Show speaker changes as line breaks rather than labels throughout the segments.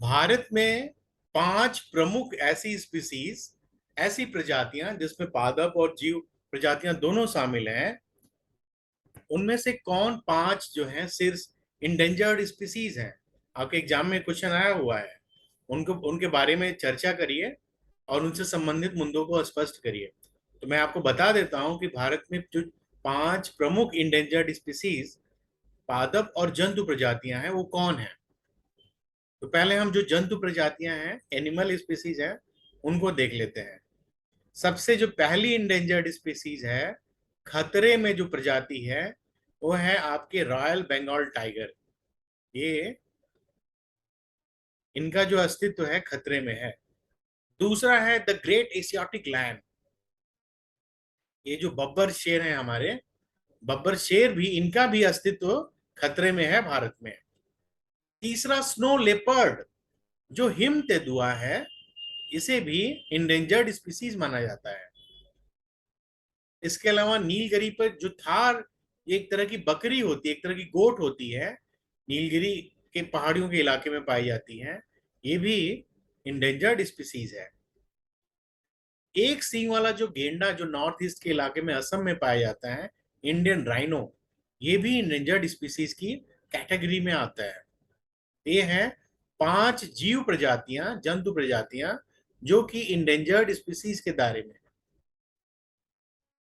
भारत में 5 प्रमुख ऐसी स्पीसीज, ऐसी प्रजातियां जिसमें पादप और जीव प्रजातियां दोनों शामिल हैं, उनमें से कौन 5 जो हैं सिर्फ इंडेंजर्ड स्पीसीज हैं? आपके एग्जाम में क्वेश्चन आया हुआ है। उनको उनके बारे में चर्चा करिए और उनसे संबंधित मुद्दों को स्पष्ट करिए। तो मैं आपको बता देता हूं कि भारत में जो 5 प्रमुख इंडेंजर्ड स्पीसीज पादप और जंतु प्रजातियां हैं वो कौन है। तो पहले हम जो जंतु प्रजातियां हैं, एनिमल स्पीसीज हैं, उनको देख लेते हैं। सबसे जो पहली इंडेंजर्ड स्पीसीज है, खतरे में जो प्रजाति है, वो है आपके रॉयल बंगाल टाइगर। ये इनका जो अस्तित्व है खतरे में है। दूसरा है द ग्रेट एशियाटिक लायन। ये जो बब्बर शेर है हमारे, बब्बर शेर भी, इनका भी अस्तित्व खतरे में है भारत में। तीसरा स्नो लेपर्ड, जो हिम तेंदुआ है, इसे भी इंडेंजर्ड स्पीसीज माना जाता है। इसके अलावा नीलगिरी पर जो थार, ये एक तरह की बकरी होती है, एक तरह की गोट होती है, नीलगिरी के पहाड़ियों के इलाके में पाई जाती है, ये भी इंडेंजर्ड स्पीसीज है। एक सींग वाला जो गेंडा, जो नॉर्थ ईस्ट के इलाके में असम में पाया जाता है, इंडियन राइनो, ये भी इंडेंजर्ड स्पीसीज की कैटेगरी में आता है। ये है 5 जीव प्रजातियां, जंतु प्रजातियां, जो कि इंडेंजर्ड स्पीसीज के दायरे में।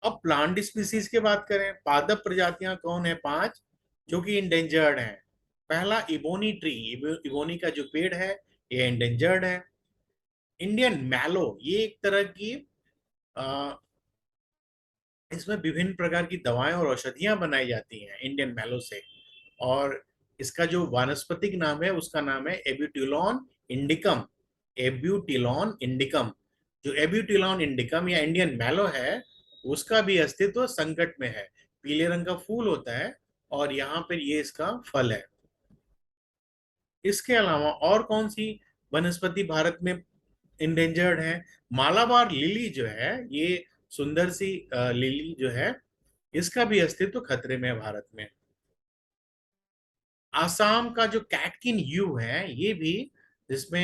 अब प्लांट स्पीसीज की बात करें, पादप प्रजातियां कौन है 5 जो कि इंडेंजर्ड हैं? पहला इबोनी ट्री, इबोनी का जो पेड़ है, ये इंडेंजर्ड है। इंडियन मैलो, ये एक तरह की आ, इसमें विभिन्न प्रकार की दवाएं और औषधियां बनाई जाती हैं इंडियन मैलो से। और इसका जो वानस्पतिक नाम है, उसका नाम है एब्यूटिलॉन इंडिकम। एब्यूटिलॉन इंडिकम, जो एब्यूटिलॉन इंडिकम या इंडियन मैलो है, उसका भी अस्तित्व संकट में है। पीले रंग का फूल होता है और यहाँ पर ये इसका फल है। इसके अलावा और कौन सी वनस्पति भारत में इंडेंजर्ड है? मालाबार लिली जो है, ये सुंदर सी लिली जो है, इसका भी अस्तित्व खतरे में है भारत में। आसाम का जो कैटकिन यू है, ये भी, जिसमें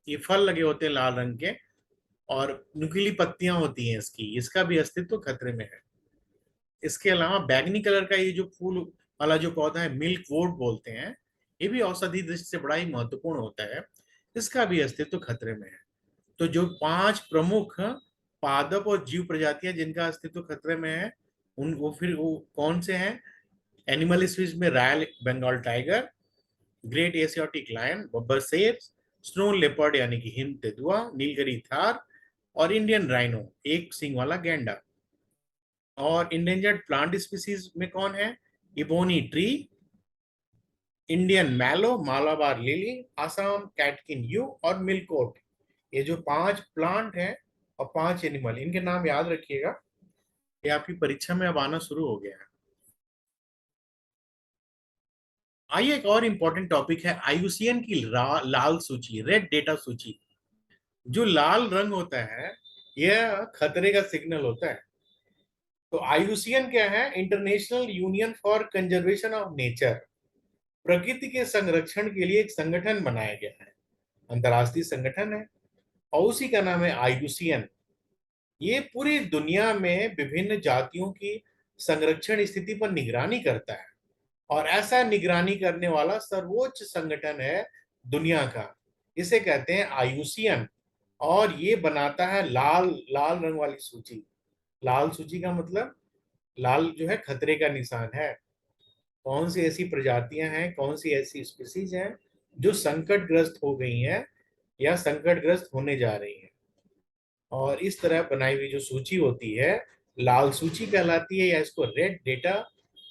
ये फल लगे होते हैं लाल रंग के और नुकीली पत्तियां होती हैं इसकी, इसका भी अस्तित्व खतरे में है। इसके अलावा बैगनी कलर का ये जो फूल वाला जो पौधा है, मिल्क वोट बोलते हैं, ये भी औषधि दृष्टि से बड़ा ही महत्वपूर्ण होता है, इसका भी अस्तित्व खतरे में है। तो जो 5 प्रमुख पादप और जीव प्रजातियां जिनका अस्तित्व खतरे में है, उन वो फिर वो कौन से हैं? एनिमल स्पीसीज में royal Bengal tiger, great Asiatic lion बब्बर शेर, स्नो लेपर्ड यानी कि हिम तेंदुआ, नीलगिरी थार, और इंडियन राइनो, एक सींग वाला गैंडा। और इंडेंजर्ड प्लांट स्पीसीज में कौन है? Ebony tree, Indian mallow, Malabar lily, Assam catkin yew और मिल्कोट। ये जो 5 प्लांट हैं और 5 एनिमल, इनके नाम याद रखिएगा। ये आपकी परीक्षा में अब आना शुरू हो गया है। आइए, एक और इंपॉर्टेंट टॉपिक है आईयूसीएन की लाल सूची, रेड डेटा सूची। जो लाल रंग होता है, यह खतरे का सिग्नल होता है। तो आईयूसीएन क्या है? International Union for Conservation of nature. प्रकृति के संरक्षण के लिए एक संगठन बनाया गया है, अंतर्राष्ट्रीय संगठन है, और उसी का नाम है आईयूसीएन। ये पूरी दुनिया में विभिन्न जातियों की संरक्षण स्थिति पर निगरानी करता है, और ऐसा निगरानी करने वाला सर्वोच्च संगठन है दुनिया का। इसे कहते हैं आईयूसीएन। और ये बनाता है लाल लाल रंग वाली सूची। लाल सूची का मतलब, लाल जो है खतरे का निशान है। कौन सी ऐसी प्रजातियां हैं, कौन सी ऐसी स्पीसीज हैं जो संकटग्रस्त हो गई हैं या संकटग्रस्त होने जा रही हैं। और इस तरह बनाई हुई जो सूची होती है, लाल सूची कहलाती है, या इसको रेड डेटा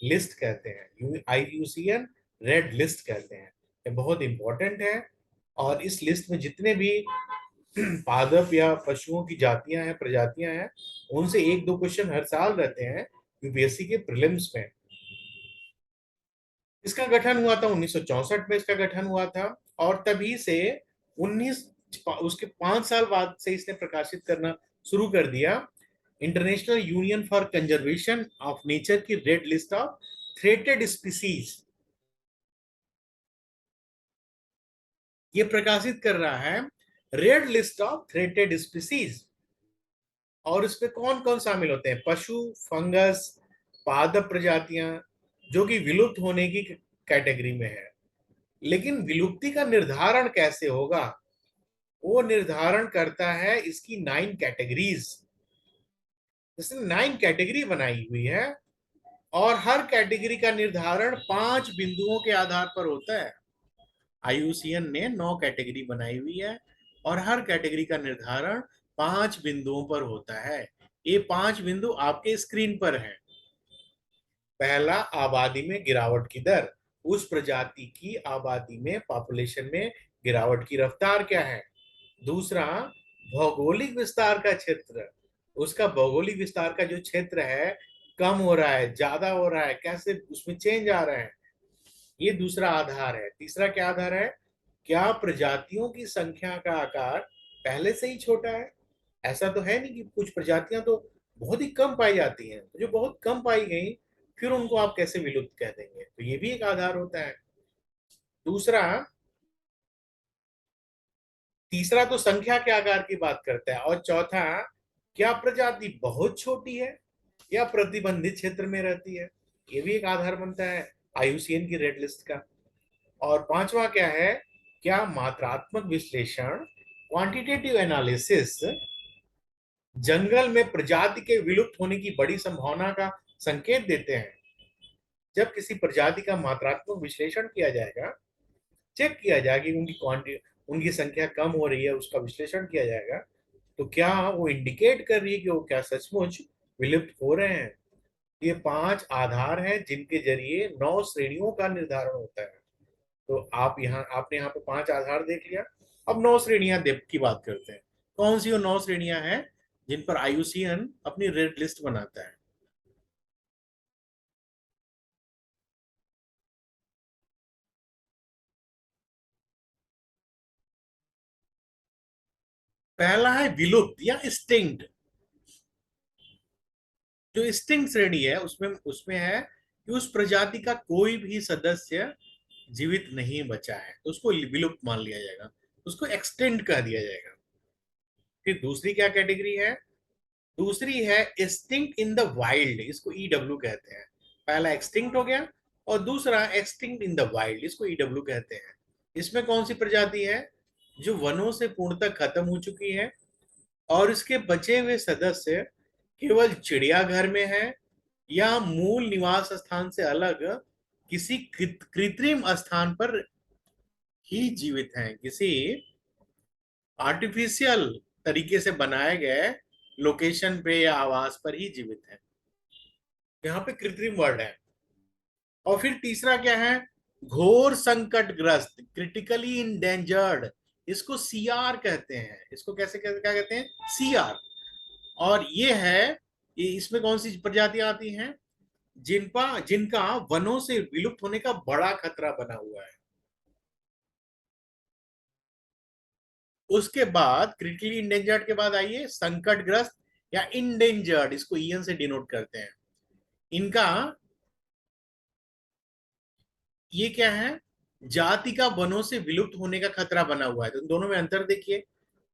लिस्ट कहते हैं, आईयूसीएन रेड लिस्ट कहते हैं। ये बहुत इंपॉर्टेंट है। और इस लिस्ट में जितने भी पादप या पशुओं की जातियां हैं, प्रजातियां हैं, उनसे 1-2 क्वेश्चन हर साल रहते हैं यूपीएससी के प्रीलिम्स में। इसका गठन हुआ था 1964 में, इसका गठन हुआ था। और तभी से 19 उसके 5 साल बाद से इसने प्रकाशित करना शुरू कर दिया, International Union for Conservation of Nature की red list of threatened species. ये प्रकाशित कर रहा है red list of threatened species, और इसमें कौन कौन शामिल होते हैं? पशु, फंगस, पादप प्रजातियां, जो कि विलुप्त होने की कैटेगरी में है। लेकिन विलुप्ति का निर्धारण कैसे होगा? वो निर्धारण करता है इसकी 9 कैटेगरीज। इसने 9 कैटेगरी बनाई हुई है, और हर कैटेगरी का निर्धारण 5 बिंदुओं के आधार पर होता है। आईयूसीएन ने 9 कैटेगरी बनाई हुई है, और हर कैटेगरी का निर्धारण 5 बिंदुओं पर होता है। ये 5 बिंदु आपके स्क्रीन पर हैं। पहला, आबादी में गिरावट की दर। उस प्रजाति की आबादी में, पॉपुलेशन में गिरावट की रफ्तार क्या है? दूसरा, भौगोलिक विस्तार का क्षेत्र। उसका भौगोलिक विस्तार का जो क्षेत्र है, कम हो रहा है, ज्यादा हो रहा है, कैसे उसमें चेंज आ रहा है, ये दूसरा आधार है। तीसरा क्या आधार है? क्या प्रजातियों की संख्या का आकार पहले से ही छोटा है? ऐसा तो है नहीं कि कुछ प्रजातियां तो बहुत ही कम पाई जाती हैं, तो जो बहुत कम पाई गई फिर उनको आप कैसे विलुप्त कह देंगे? तो ये भी एक आधार होता है। दूसरा, तीसरा तो संख्या के आकार की बात करता है, और चौथा, क्या प्रजाति बहुत छोटी है या प्रतिबंधित क्षेत्र में रहती है? ये भी एक आधार बनता है आईयूसीएन की रेड लिस्ट का। और पांचवा क्या है? क्या मात्रात्मक विश्लेषण, क्वांटिटेटिव एनालिसिस, जंगल में प्रजाति के विलुप्त होने की बड़ी संभावना का संकेत देते हैं? जब किसी प्रजाति का मात्रात्मक विश्लेषण किया जाएगा, चेक किया जाएगा कि उनकी क्वांटिटी, उनकी संख्या कम हो रही है, उसका विश्लेषण किया जाएगा, तो क्या वो इंडिकेट कर रही है कि वो क्या सचमुच विलुप्त हो रहे हैं? ये 5 आधार हैं जिनके जरिए 9 श्रेणियों का निर्धारण होता है। तो आपने यहाँ पे 5 आधार देख लिया। अब 9 श्रेणियां की बात करते हैं। कौन सी वो 9 श्रेणियां हैं जिन पर आईयूसीएन अपनी रेड लिस्ट बनाता है? पहला है विलुप्त या एक्सटिंक्ट। जो एक्सटिंक्ट श्रेणी है उसमें उसमें है कि उस प्रजाति का कोई भी सदस्य जीवित नहीं बचा है, तो उसको विलुप्त मान लिया जाएगा, उसको एक्सटेंड कह दिया जाएगा। फिर दूसरी क्या कैटेगरी है? दूसरी है एक्सटिंक्ट इन द वाइल्ड, इसको ईडब्ल्यू कहते हैं। पहला एक्सटिंक्ट हो गया, और दूसरा एक्सटिंक्ट इन द वाइल्ड, इसको ईडब्ल्यू कहते हैं। इसमें कौन सी प्रजाति है? जो वनों से पूर्णतः खत्म हो चुकी है, और इसके बचे हुए सदस्य केवल चिड़ियाघर में है, या मूल निवास स्थान से अलग किसी कृत्रिम स्थान पर ही जीवित हैं, किसी आर्टिफिशियल तरीके से बनाए गए लोकेशन पे या आवास पर ही जीवित है। यहाँ पे कृत्रिम वर्ड है। और फिर तीसरा क्या है? घोर संकटग्रस्त, क्रिटिकली इंडेंजर्ड, इसको सीआर कहते हैं। इसको कैसे क्या कहते हैं? सीआर। और ये है, ये इसमें कौन सी प्रजातियां आती हैं? जिनका वनों से विलुप्त होने का बड़ा खतरा बना हुआ है। उसके बाद क्रिटिकली इंडेंजर्ड के बाद आइए संकटग्रस्त या इंडेंजर्ड, इसको ईएन से डिनोट करते हैं। इनका ये क्या है? जाति का वनों से विलुप्त होने का खतरा बना हुआ है। तो दोनों में अंतर देखिए,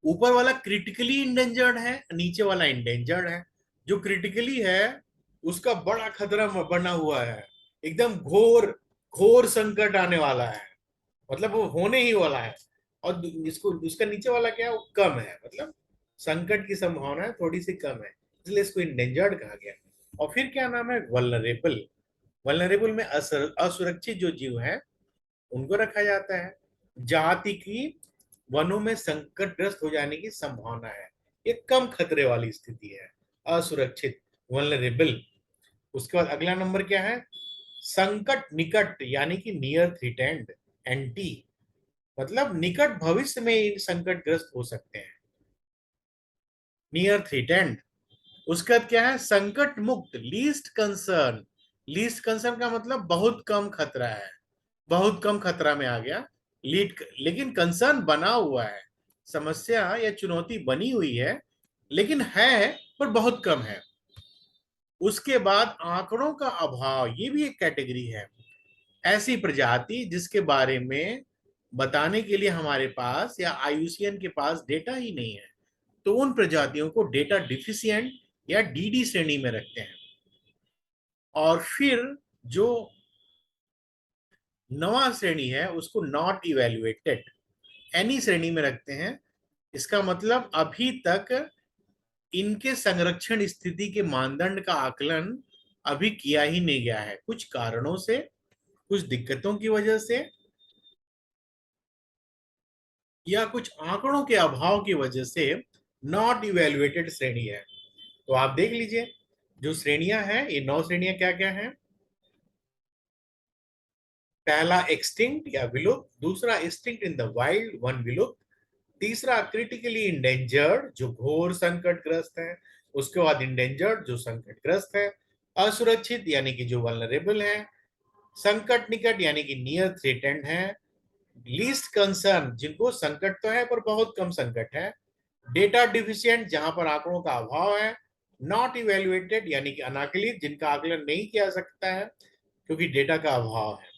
ऊपर वाला क्रिटिकली इंडेंजर्ड है, नीचे वाला इंडेंजर्ड है। जो क्रिटिकली है उसका बड़ा खतरा बना हुआ है, एकदम घोर घोर संकट आने वाला है, मतलब वो होने ही वाला है। और इसको उसका नीचे वाला क्या है? वो कम है, मतलब संकट की संभावना थोड़ी सी कम है, इसलिए इसको इंडेंजर्ड कहा गया। और फिर क्या नाम है? वल्नरेबल। वल्नरेबल में असुरक्षित जो जीव हैं उनको रखा जाता है। जाति की वनों में संकटग्रस्त हो जाने की संभावना है, ये कम खतरे वाली स्थिति है, असुरक्षित, वल्नरेबल। उसके बाद अगला नंबर क्या है? संकट निकट, यानी कि नियर थ्रेटेंड, एंटी, मतलब निकट भविष्य में संकटग्रस्त हो सकते हैं, नियर थ्रेटेंड। उसके बाद क्या है? संकट मुक्त, लीस्ट कंसर्न। लीस्ट कंसर्न का मतलब बहुत कम खतरा है, बहुत कम खतरा में आ गया। लीड लेकिन कंसर्न बना हुआ है, समस्या या चुनौती बनी हुई है, लेकिन है पर बहुत कम है। उसके बाद आंकड़ों का अभाव, ये भी एक कैटेगरी है। ऐसी प्रजाति जिसके बारे में बताने के लिए हमारे पास या आईयूसीएन के पास डेटा ही नहीं है, तो उन प्रजातियों को डेटा डिफिशिएंट या डीडी श्रेणी में रखते हैं। और फिर जो नवा श्रेणी है उसको नॉट इवेल्युएटेड एनी श्रेणी में रखते हैं। इसका मतलब अभी तक इनके संरक्षण स्थिति के मानदंड का आकलन अभी किया ही नहीं गया है, कुछ कारणों से, कुछ दिक्कतों की वजह से, या कुछ आंकड़ों के अभाव की वजह से नॉट इवेल्युएटेड श्रेणी है। तो आप देख लीजिए जो श्रेणियां हैं, ये 9 श्रेणियां क्या क्या हैं। पहला एक्सटिंक्ट या विलुप्त, दूसरा extinct in the wild, one विलुप्त, तीसरा क्रिटिकली इंडेंजर्ड जो घोर संकटग्रस्त है, उसके बाद इंडेंजर्ड जो संकटग्रस्त है, असुरक्षित यानी कि जो वल्नरेबल है, संकट निकट यानी कि नियर थ्रेटेंड है, लीस्ट कंसर्न जिनको संकट तो है पर बहुत कम संकट है, डेटा डिफिशिएंट जहां पर आंकड़ों का अभाव है, नॉट इवेल्युएटेड यानी कि अनाकलित जिनका आकलन नहीं किया जा सकता है क्योंकि डेटा का अभाव है।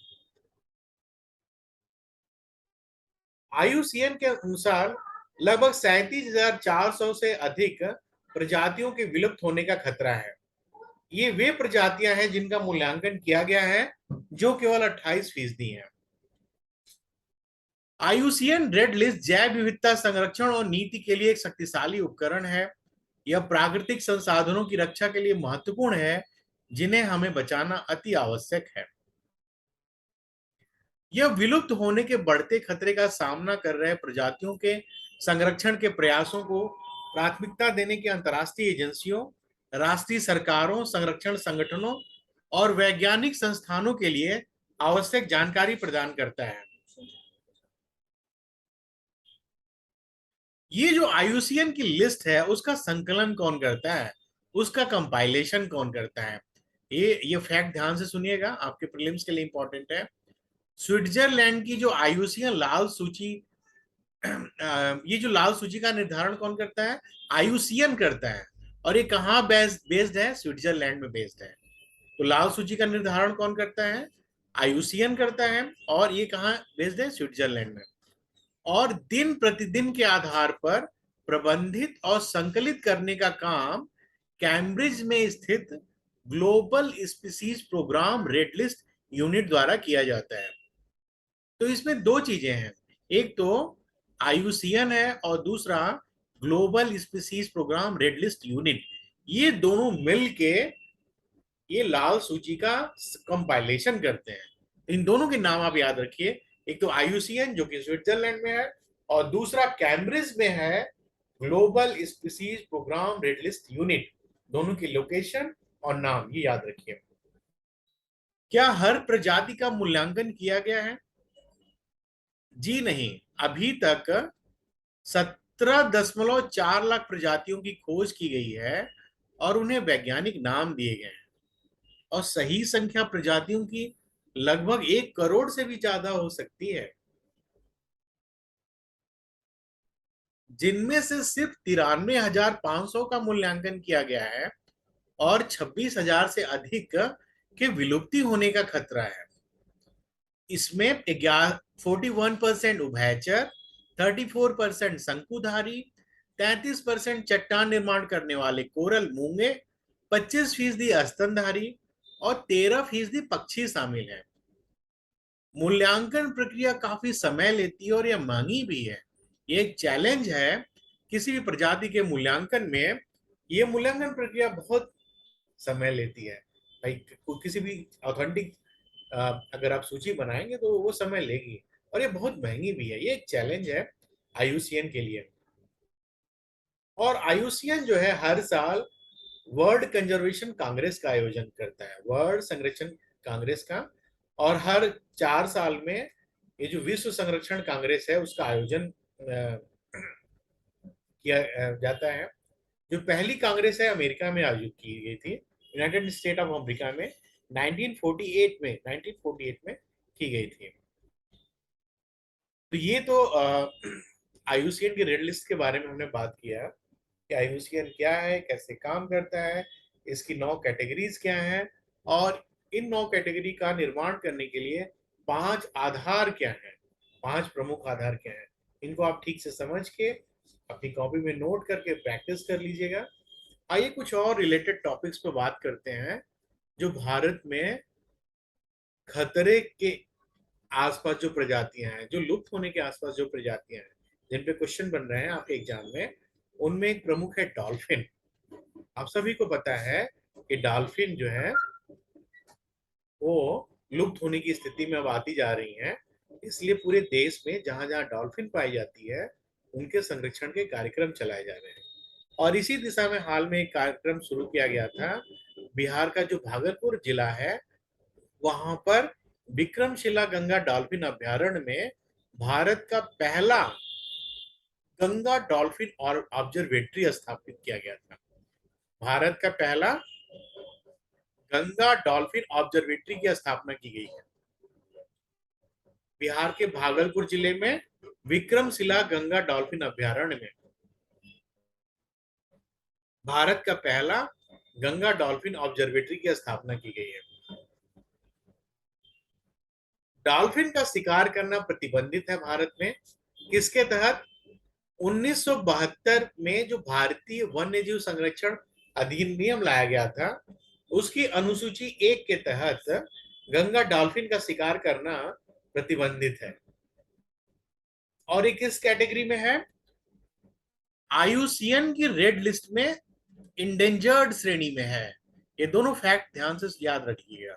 आईयूसीएन के अनुसार लगभग 37,400 से अधिक प्रजातियों के विलुप्त होने का खतरा है। ये वे प्रजातियां हैं जिनका मूल्यांकन किया गया है जो केवल 28% है। आईयूसीएन रेड लिस्ट जैव विविधता संरक्षण और नीति के लिए एक शक्तिशाली उपकरण है। यह प्राकृतिक संसाधनों की रक्षा के लिए महत्वपूर्ण है जिन्हें हमें बचाना अति आवश्यक है। यह विलुप्त होने के बढ़ते खतरे का सामना कर रहे प्रजातियों के संरक्षण के प्रयासों को प्राथमिकता देने की अंतर्राष्ट्रीय एजेंसियों, राष्ट्रीय सरकारों, संरक्षण संगठनों और वैज्ञानिक संस्थानों के लिए आवश्यक जानकारी प्रदान करता है। ये जो आईयूसीएन की लिस्ट है उसका संकलन कौन करता है, उसका कंपाइलेशन कौन करता है, ये फैक्ट ध्यान से सुनिएगा, आपके प्रीलिम्स के लिए इंपॉर्टेंट है। स्विट्जरलैंड की जो आईयूसीएन लाल सूची, ये जो लाल सूची का निर्धारण कौन करता है, आईयूसीएन करता है। और ये कहाँ बेस्ड है, स्विट्जरलैंड में बेस्ड है। तो लाल सूची का निर्धारण कौन करता है, आईयूसीएन करता है। और ये कहाँ बेस्ड है, स्विट्जरलैंड में। और दिन प्रतिदिन के आधार पर प्रबंधित और संकलित करने का काम कैम्ब्रिज में स्थित global species programme red list unit द्वारा किया जाता है। तो इसमें दो चीजें हैं, एक तो आईयूसीएन है और दूसरा global species programme red list unit. ये दोनों मिलके ये लाल सूची का कंपाइलेशन करते हैं। इन दोनों के नाम आप याद रखिए, एक तो आईयूसीएन जो कि स्विट्जरलैंड में है और दूसरा कैम्ब्रिज में है global species programme red list unit. दोनों की लोकेशन और नाम ये याद रखिए। क्या हर प्रजाति का मूल्यांकन किया गया है? जी नहीं, अभी तक 17.4 लाख प्रजातियों की खोज की गई है और उन्हें वैज्ञानिक नाम दिए गए हैं। और सही संख्या प्रजातियों की लगभग 1 करोड़ से भी ज्यादा हो सकती है, जिनमें से सिर्फ 93,500 का मूल्यांकन किया गया है और 26,000 से अधिक के विलुप्ति होने का खतरा है। इसमें 41% उभयचर, 34% शंकुधारी, 33% चट्टान निर्माण करने वाले कोरल मूंगे, 25% स्तनधारी और 13% पक्षी शामिल है। मूल्यांकन प्रक्रिया काफी समय लेती है और यह महंगी भी है। ये एक चैलेंज है किसी भी प्रजाति के मूल्यांकन में। ये मूल्यांकन प्रक्रिया बहुत समय लेती है भाई। किसी भी ऑथेंटिक अगर आप सूची बनाएंगे तो वो समय लेगी और ये बहुत महंगी भी है। ये एक चैलेंज है आईयूसीएन के लिए। और आईयूसीएन जो है हर साल वर्ल्ड कंजर्वेशन कांग्रेस का आयोजन करता है, वर्ल्ड संरक्षण कांग्रेस का। और हर 4 साल में ये जो विश्व संरक्षण कांग्रेस है उसका आयोजन किया जाता है। जो पहली कांग्रेस है अमेरिका में आयोजित की गई थी, यूनाइटेड स्टेट ऑफ अमेरिका में 1948 में की गई थी। तो ये तो आईयूसीएन की रेड लिस्ट के बारे में हमने बात किया कि आईयूसीएन क्या है, कैसे काम करता है, इसकी 9 कैटेगरीज क्या हैं और इन 9 कैटेगरी का निर्माण करने के लिए 5 आधार क्या हैं। 5 प्रमुख आधार क्या है, इनको आप ठीक से समझ के अपनी कॉपी में नोट करके प्रैक्टिस कर लीजिएगा। आइए कुछ और रिलेटेड टॉपिक्स पे बात करते हैं जो भारत में खतरे के आसपास जो प्रजातियां हैं, जो लुप्त होने के आसपास जो प्रजातियां हैं, जिन पे क्वेश्चन बन रहे हैं आपके एग्जाम में, उनमें एक प्रमुख है डॉल्फिन। आप सभी को पता है कि डॉल्फिन जो है वो लुप्त होने की स्थिति में अब आती जा रही हैं। इसलिए पूरे देश में जहां जहां डॉल्फिन पाई जाती है उनके संरक्षण के कार्यक्रम चलाए जा रहे हैं। और इसी दिशा में हाल में एक कार्यक्रम शुरू किया गया था। बिहार का जो भागलपुर जिला है वहां पर विक्रमशिला गंगा डॉल्फिन अभ्यारण्य में भारत का पहला गंगा डॉल्फिन और ऑब्जर्वेटरी स्थापित किया गया था। भारत का पहला गंगा डॉल्फिन ऑब्जर्वेटरी की स्थापना की गई है बिहार के भागलपुर जिले में विक्रमशिला गंगा डॉल्फिन अभ्यारण्य में। भारत का पहला गंगा डॉल्फिन ऑब्जर्वेटरी की स्थापना की गई है। डॉल्फिन का शिकार करना प्रतिबंधित है भारत में। किसके तहत? 1972 में जो भारतीय वन्यजीव संरक्षण अधिनियम लाया गया था उसकी अनुसूची 1 के तहत गंगा डॉल्फिन का शिकार करना प्रतिबंधित है। और ये किस कैटेगरी में है? आईयूसीएन की रेड लिस्ट में इंडेंजर्ड श्रेणी में है। ये दोनों फैक्ट ध्यान से याद रखिएगा।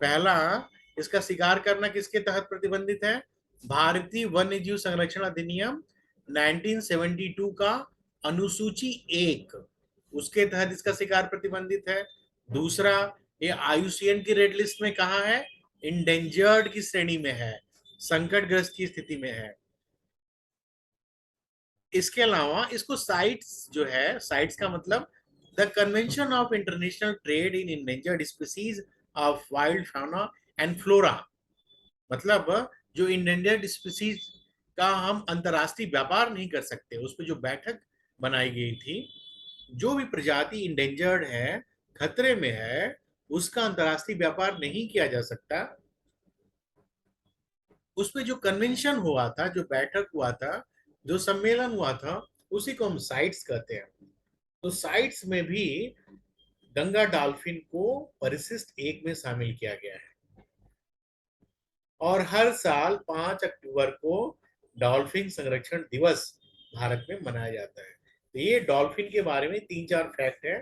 पहला, इसका शिकार करना किसके तहत प्रतिबंधित है? भारतीय वन्यजीव संरक्षण अधिनियम 1972 का अनुसूची 1, उसके तहत इसका शिकार प्रतिबंधित है। दूसरा, ये आईयूसीएन की रेड लिस्ट में कहा है? इंडेंजर्ड की श्रेणी में है, संकटग्रस्त की स्थिति में है। इसके अलावा इसको साइट्स जो है, साइट्स का मतलब the convention of international trade in endangered species of wild fauna and flora, मतलब जो इंडेंजर्ड स्पीसीज का हम अंतरराष्ट्रीय व्यापार नहीं कर सकते, उस पर जो बैठक बनाई गई थी, जो भी प्रजाति इंडेंजर्ड है, खतरे में है, उसका अंतरराष्ट्रीय व्यापार नहीं किया जा सकता। उसमें जो कन्वेंशन हुआ था, जो बैठक हुआ था, जो सम्मेलन हुआ था, उसी को हम साइट्स कहते हैं। तो साइट्स में भी गंगा डॉल्फिन को परिशिष्ट 1 में शामिल किया गया है। और हर साल 5 अक्टूबर को डॉल्फिन संरक्षण दिवस भारत में मनाया जाता है। तो ये डॉल्फिन के बारे में 3-4 फैक्ट है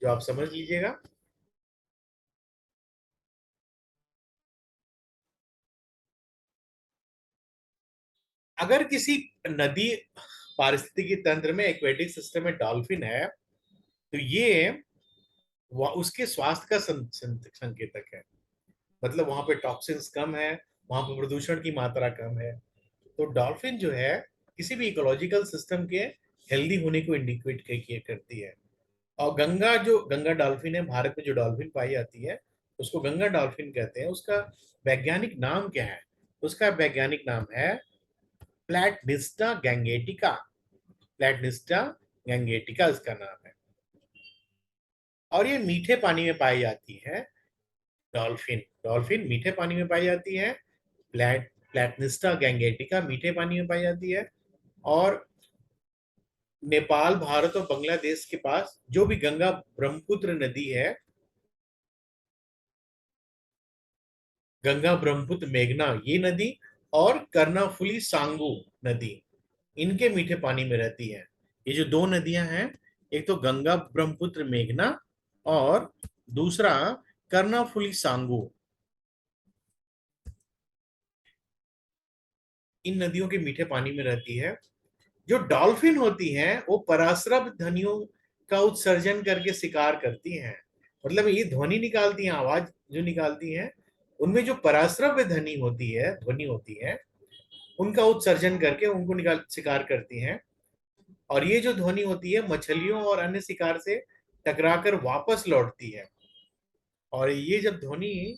जो आप समझ लीजिएगा। अगर किसी नदी पारिस्थितिकी तंत्र में, एक्वेटिक सिस्टम में डॉल्फिन है तो ये उसके स्वास्थ्य का संकेतक है। मतलब वहां पे टॉक्सिन्स कम है, वहां पे प्रदूषण की मात्रा कम है। तो डॉल्फिन जो है किसी भी इकोलॉजिकल सिस्टम के हेल्दी होने को इंडिकेट करती है। और गंगा डॉल्फिन है, भारत में जो डॉल्फिन पाई जाती है उसको गंगा डॉल्फिन कहते हैं। उसका वैज्ञानिक नाम क्या है? उसका वैज्ञानिक नाम है प्लैटनिस्टा गैंगेटिका। प्लैटनिस्टा गैंगेटिका इसका नाम है। और ये मीठे पानी में पाई जाती है। डॉल्फिन डॉल्फिन मीठे पानी में पाई जाती है। प्लैटनिस्टा गैंगेटिका मीठे पानी में पाई जाती है। और नेपाल, भारत और बांग्लादेश के पास जो भी गंगा ब्रह्मपुत्र नदी है, गंगा ब्रह्मपुत्र मेघना ये नदी, और कर्णाफुली सांगू नदी, इनके मीठे पानी में रहती है। ये जो 2 नदियां हैं, एक तो गंगा ब्रह्मपुत्र मेघना और दूसरा कर्णाफुली सांगू, इन नदियों के मीठे पानी में रहती है। जो डॉल्फिन होती हैं वो पराश्रव ध्वनियों का उत्सर्जन करके शिकार करती हैं। मतलब ये ध्वनि निकालती हैं, आवाज जो निकालती हैं, उनमें जो पराश्रव्य ध्वनि होती है उनका उत्सर्जन करके उनको निकाल शिकार करती हैं। और ये जो ध्वनि होती है मछलियों और अन्य शिकार से टकराकर वापस लौटती है। और ये जब ध्वनि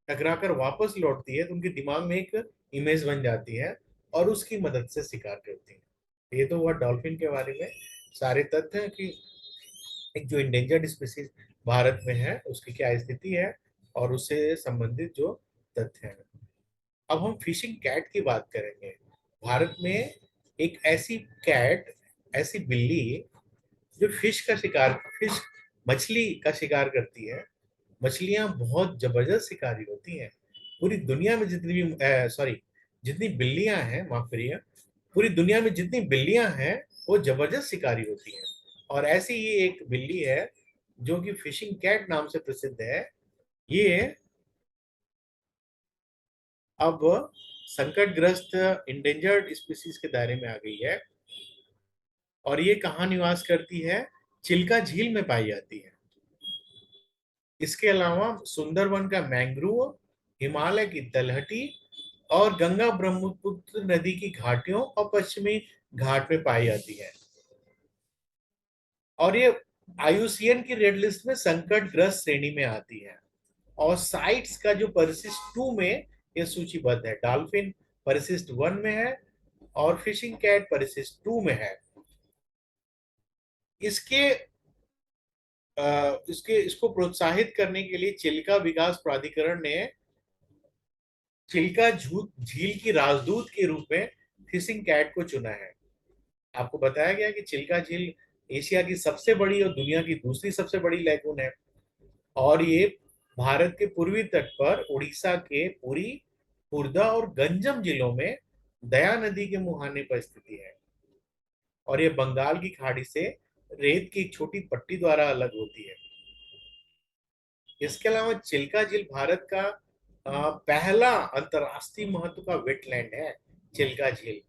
टकराकर वापस लौटती है तो उनके दिमाग में एक इमेज बन जाती है और उसकी मदद से शिकार करती है। ये तो हुआ डॉल्फिन के बारे में सारे तथ्य हैं कि एक जो इंडेंजर्ड स्पीसीज भारत में है उसकी क्या स्थिति है और उससे संबंधित जो तथ्य हैं। अब हम फिशिंग कैट की बात करेंगे। भारत में एक ऐसी कैट, ऐसी बिल्ली जो फिश मछली का शिकार करती है। मछलियां बहुत जबरदस्त शिकारी होती हैं। पूरी दुनिया में जितनी भी सॉरी जितनी बिल्लियां हैं, माफ करिए, पूरी दुनिया में जितनी बिल्लियां हैं वो जबरदस्त शिकारी होती हैं। और ऐसी ही एक बिल्ली है जो कि फिशिंग कैट नाम से प्रसिद्ध है। ये अब संकटग्रस्त इंडेंजर्ड स्पीसीज के दायरे में आ गई है। और ये कहाँ निवास करती है? चिल्का झील में पाई जाती है। इसके अलावा सुंदरवन का मैंग्रोव, हिमालय की तलहटी और गंगा ब्रह्मपुत्र नदी की घाटियों और पश्चिमी घाट में पाई जाती है। और ये आईयूसीएन की रेड लिस्ट में संकटग्रस्त श्रेणी में आती है। और साइट्स का जो परिशिष्ट 2 में ये सूचीबद्ध है। डॉल्फिन परिशिष्ट 1 में है और फिशिंग कैट परिशिष्ट 2 में है। इसके इसको प्रोत्साहित करने के लिए चिल्का विकास प्राधिकरण ने चिल्का झील की राजदूत के रूप में फिशिंग कैट को चुना है। आपको बताया गया कि चिल्का झील एशिया की सबसे बड़ी और दुनिया की दूसरी सबसे बड़ी लैगून है। और ये भारत के पूर्वी तट पर उड़ीसा के पुरी, खुर्दा और गंजम जिलों में दया नदी के मुहाने पर स्थिति है। और ये बंगाल की खाड़ी से रेत की एक छोटी पट्टी द्वारा अलग होती है। इसके अलावा चिल्का झील भारत का पहला अंतरराष्ट्रीय महत्व का वेटलैंड है, चिल्का झील।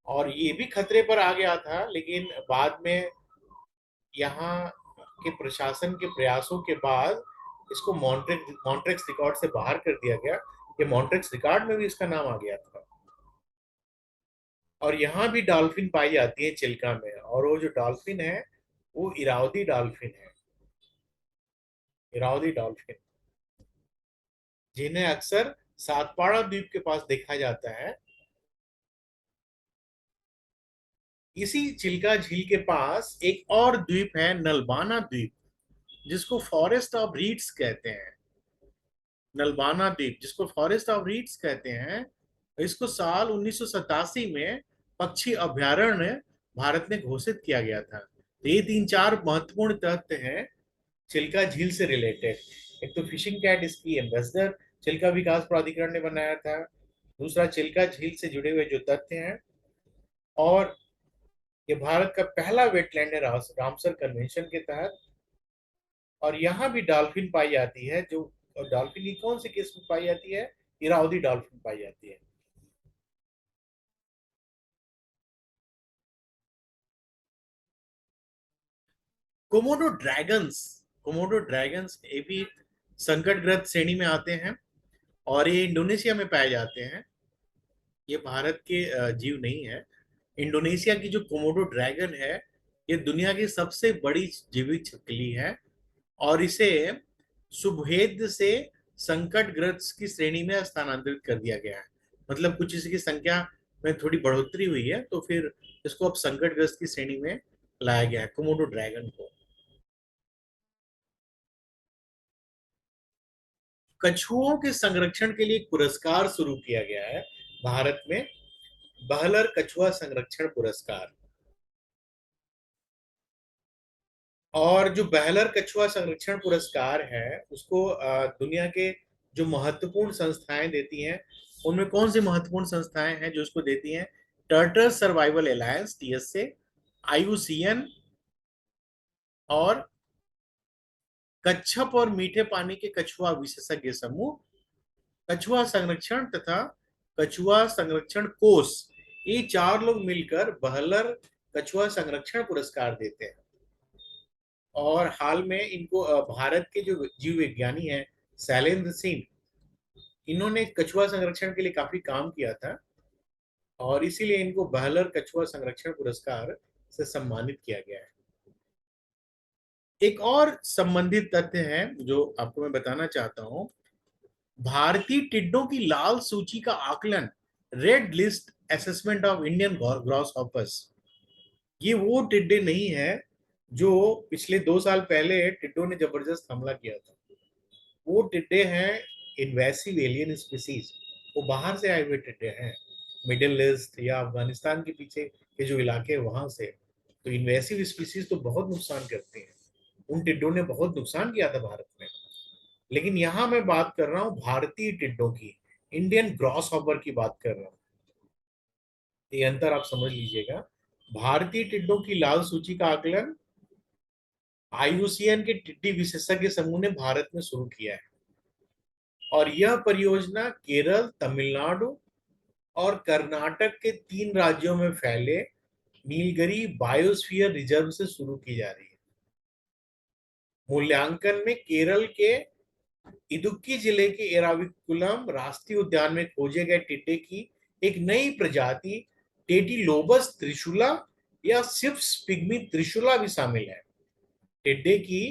और ये भी खतरे पर आ गया था, लेकिन बाद में यहाँ के प्रशासन के प्रयासों के बाद इसको मॉन्ट्रेक्स रिकॉर्ड से बाहर कर दिया गया। ये मॉन्ट्रेक्स रिकॉर्ड में भी इसका नाम आ गया था। और यहाँ भी डॉल्फिन पाई जाती है चिल्का में। और वो जो डॉल्फिन है वो इरावदी डॉल्फिन है, इरावदी डॉल्फिन, जिन्हें अक्सर सातपाड़ा द्वीप के पास देखा जाता है। इसी चिल्का झील के पास एक और द्वीप है, नलबाना द्वीप, जिसको फॉरेस्ट ऑफ रीड्स कहते हैं। नलबाना द्वीप जिसको फॉरेस्ट ऑफ रीड्स कहते हैं, इसको साल 1987 में पक्षी अभयारण्य भारत में घोषित किया गया था। तो ये 3-4 महत्वपूर्ण तथ्य हैं चिल्का झील से रिलेटेड। एक तो फिशिंग कैट इसकी एम्बेसडर चिल्का विकास प्राधिकरण ने बनाया था। दूसरा, चिल्का झील से जुड़े हुए जो तथ्य हैं। और ये भारत का पहला वेटलैंड है रामसर कन्वेंशन के तहत। और यहाँ भी डॉल्फिन पाई जाती है। जो डॉल्फिन की कौन सी किस्म पाई जाती है? इरावदी डॉल्फिन पाई जाती है। कोमोडो ड्रैगन्स, कोमोडो ड्रैगन्स ये भी संकटग्रस्त श्रेणी में आते हैं। और ये इंडोनेशिया में पाए जाते हैं। ये भारत के जीव नहीं है। इंडोनेशिया की जो कोमोडो ड्रैगन है, ये दुनिया की सबसे बड़ी जीवित छिपकली है। और इसे सुभेद से संकटग्रस्त की श्रेणी में स्थानांतरित कर दिया गया है। मतलब कुछ इसकी संख्या में थोड़ी बढ़ोतरी हुई है, तो फिर इसको अब संकटग्रस्त की श्रेणी में लाया गया है, कोमोडो ड्रैगन को। कछुओं के संरक्षण के लिए एक पुरस्कार शुरू किया गया है भारत में, बहलर कछुआ संरक्षण पुरस्कार। और जो बहलर कछुआ संरक्षण पुरस्कार है उसको दुनिया के जो महत्वपूर्ण संस्थाएं देती हैं, उनमें कौन सी महत्वपूर्ण संस्थाएं हैं जो उसको देती हैं? Turtle survival alliance, TSA, IUCN, और कच्छप और मीठे पानी के कछुआ विशेषज्ञ समूह, कछुआ संरक्षण तथा कछुआ संरक्षण कोष। ये 4 लोग मिलकर बहलर कछुआ संरक्षण पुरस्कार देते हैं। और हाल में इनको भारत के जो जीव विज्ञानी हैं, शैलेंद्र सिंह, इन्होंने कछुआ संरक्षण के लिए काफी काम किया था। और इसीलिए इनको बहलर कछुआ संरक्षण पुरस्कार से सम्मानित किया गया है। एक और संबंधित तथ्य है जो आपको मैं बताना चाहता हूं। भारतीय टिड्डों की लाल सूची का आकलन, red list assessment of Indian gross hoppers, ये वो टिड्डे नहीं है जो पिछले 2 साल पहले टिड्डों ने जबरदस्त हमला किया था। वो टिड्डे हैं इन्वेसिव एलियन स्पीसीज। वो बाहर से आए हुए टिड्डे हैं, मिडिल ईस्ट या अफगानिस्तान के पीछे के जो इलाके हैं वहां से। तो इन्वेसिव स्पीसीज तो बहुत नुकसान करती हैं, उन टिड्डों ने बहुत नुकसान किया था भारत में। लेकिन यहाँ मैं बात कर रहा हूँ भारतीय टिड्डों की, इंडियन ग्रॉस हॉपर की बात कर रहा हूँ। ये अंतर आप समझ लीजिएगा। भारतीय टिड्डों की लाल सूची का आकलन आईयूसीएन के टिड्डी विशेषज्ञ समूह ने भारत में शुरू किया है, और यह परियोजना केरल, तमिलनाडु और कर्नाटक के 3 राज्यों में फैले नीलगिरी बायोस्फीयर रिजर्व से शुरू की जा रही है। मूल्यांकन में केरल के इदुक्की जिले के एराविकुलम राष्ट्रीय उद्यान में खोजे गए टिड्डे की एक नई प्रजाति टेटिलोबस त्रिशूला या सिप्स पिग्मी त्रिशूला भी शामिल है। टिड्डे की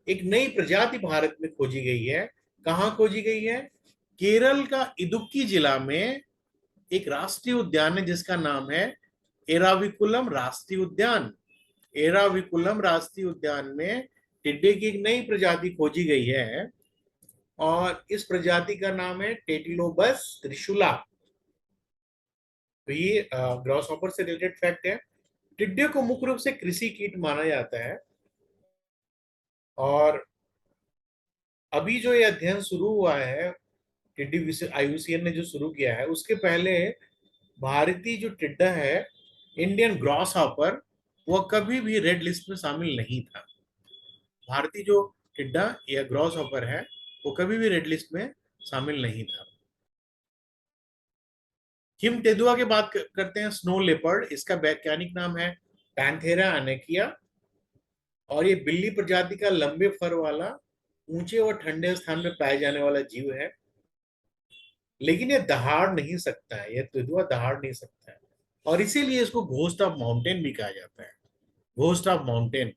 एक नई प्रजाति भारत में खोजी गई है। कहां खोजी गई है? केरल का इदुक्की जिला में एक राष्ट्रीय उद्यान है जिसका नाम है एराविकुलम राष्ट्रीय उद्यान। एराविकुलम राष्ट्रीय उद्यान में टिड्डे की एक नई प्रजाति खोजी गई है, और इस प्रजाति का नाम है टेटिलोबस त्रिशूला। तो ये ग्रॉस हॉपर से रिलेटेड फैक्ट है। टिड्डे को मुख्य रूप से कृषि कीट माना जाता है, और अभी जो ये अध्ययन शुरू हुआ है, टिड्डी विषय आईयूसीएन ने जो शुरू किया है, उसके पहले भारतीय जो टिड्डा है, इंडियन ग्रॉस हॉपर, वह कभी भी रेड लिस्ट में शामिल नहीं था। भारतीय जो टिड्डा या ग्रॉस हॉपर है, वो कभी भी रेड लिस्ट में शामिल नहीं था। हिम तेंदुआ की बात करते हैं, स्नो लेपर्ड। इसका वैज्ञानिक नाम है पैंथेरा अनेकिया, और ये बिल्ली प्रजाति का लंबे फर वाला ऊंचे और ठंडे स्थान में पाए जाने वाला जीव है। लेकिन ये दहाड़ नहीं सकता है, ये तेंदुआ दहाड़ नहीं सकता है, और इसीलिए इसको घोस्ट ऑफ माउंटेन भी कहा जाता है। Ghost of mountain.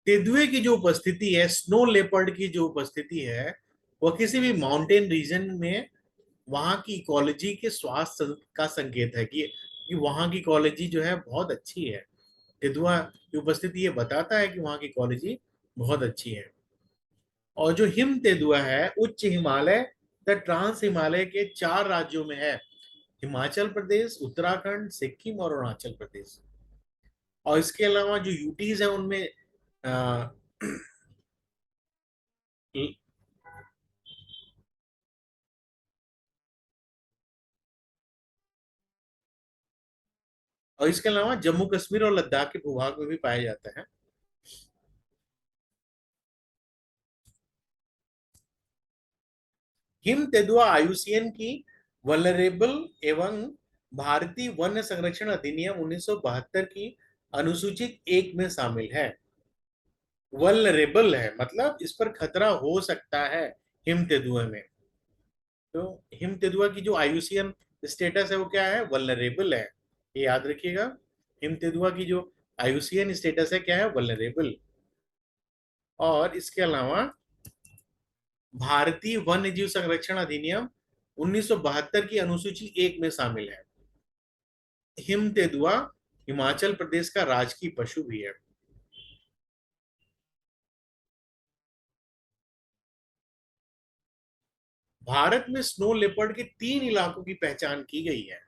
तेंदुए की जो उपस्थिति है, स्नो लेपर्ड की जो उपस्थिति है, वह किसी भी माउंटेन रीजन में वहां की इकोलॉजी के स्वास्थ्य का संकेत है कि वहां की इकोलॉजी जो है बहुत अच्छी है। तेंदुआ की उपस्थिति ये बताता है कि वहां की इकोलॉजी बहुत अच्छी है। और जो हिम तेंदुआ है, उच्च हिमालय तथा ट्रांस हिमालय के 4 राज्यों में है, हिमाचल प्रदेश, उत्तराखंड, सिक्किम और अरुणाचल प्रदेश। और इसके अलावा जो यूटीज है उनमें अ, और इसके अलावा जम्मू कश्मीर और लद्दाख के भूभाग में भी पाया जाता है। हिम तेंदुआ आईयूसीएन की वल्नरेबल एवं भारतीय वन्य संरक्षण अधिनियम 1972 की अनुसूचित 1 में शामिल है। वल्नरेबल है मतलब इस पर खतरा हो सकता है हिम तेंदुए में। तो हिम तेंदुआ की जो आईयूसीएन स्टेटस है वो क्या है? वल्नरेबल है। ये याद रखिएगा, हिम तेंदुआ की जो आईयूसीएन स्टेटस है क्या है? वल्नरेबल। और इसके अलावा भारतीय वन्य जीव संरक्षण अधिनियम 1972 की अनुसूची 1 में शामिल है। हिम तेंदुआ हिमाचल प्रदेश का राजकीय पशु भी है। भारत में स्नो लेपर्ड के 3 इलाकों की पहचान की गई है।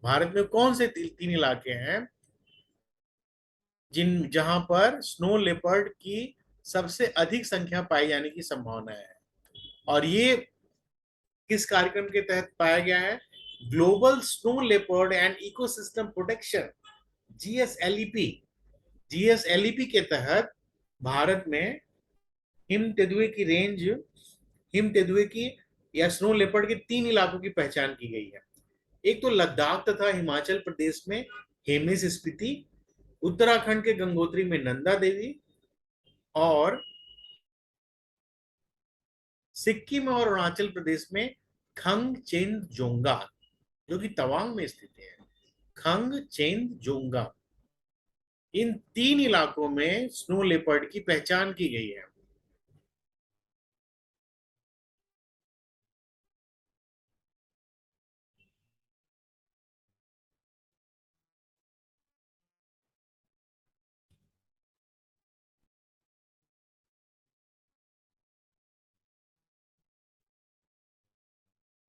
भारत में कौन से 3 इलाके हैं जहां पर स्नो लेपर्ड की सबसे अधिक संख्या पाई जाने की संभावना है? और ये किस कार्यक्रम के तहत पाया गया है? Global Snow Leopard and Ecosystem Protection, GSLEP. GSLEP के तहत भारत में हिम तेंदुए की रेंज, हिम तेंदुए की या स्नो लेपर्ड के 3 इलाकों की पहचान की गई है। एक तो लद्दाख तथा हिमाचल प्रदेश में हेमिस स्पीति, उत्तराखंड के गंगोत्री में नंदा देवी, और सिक्किम और अरुणाचल प्रदेश में खंग चेन जोंगा, जो कि तवांग में स्थित है। खंग चेन जोंगा, इन 3 इलाकों में स्नो लेपर्ड की पहचान की गई है।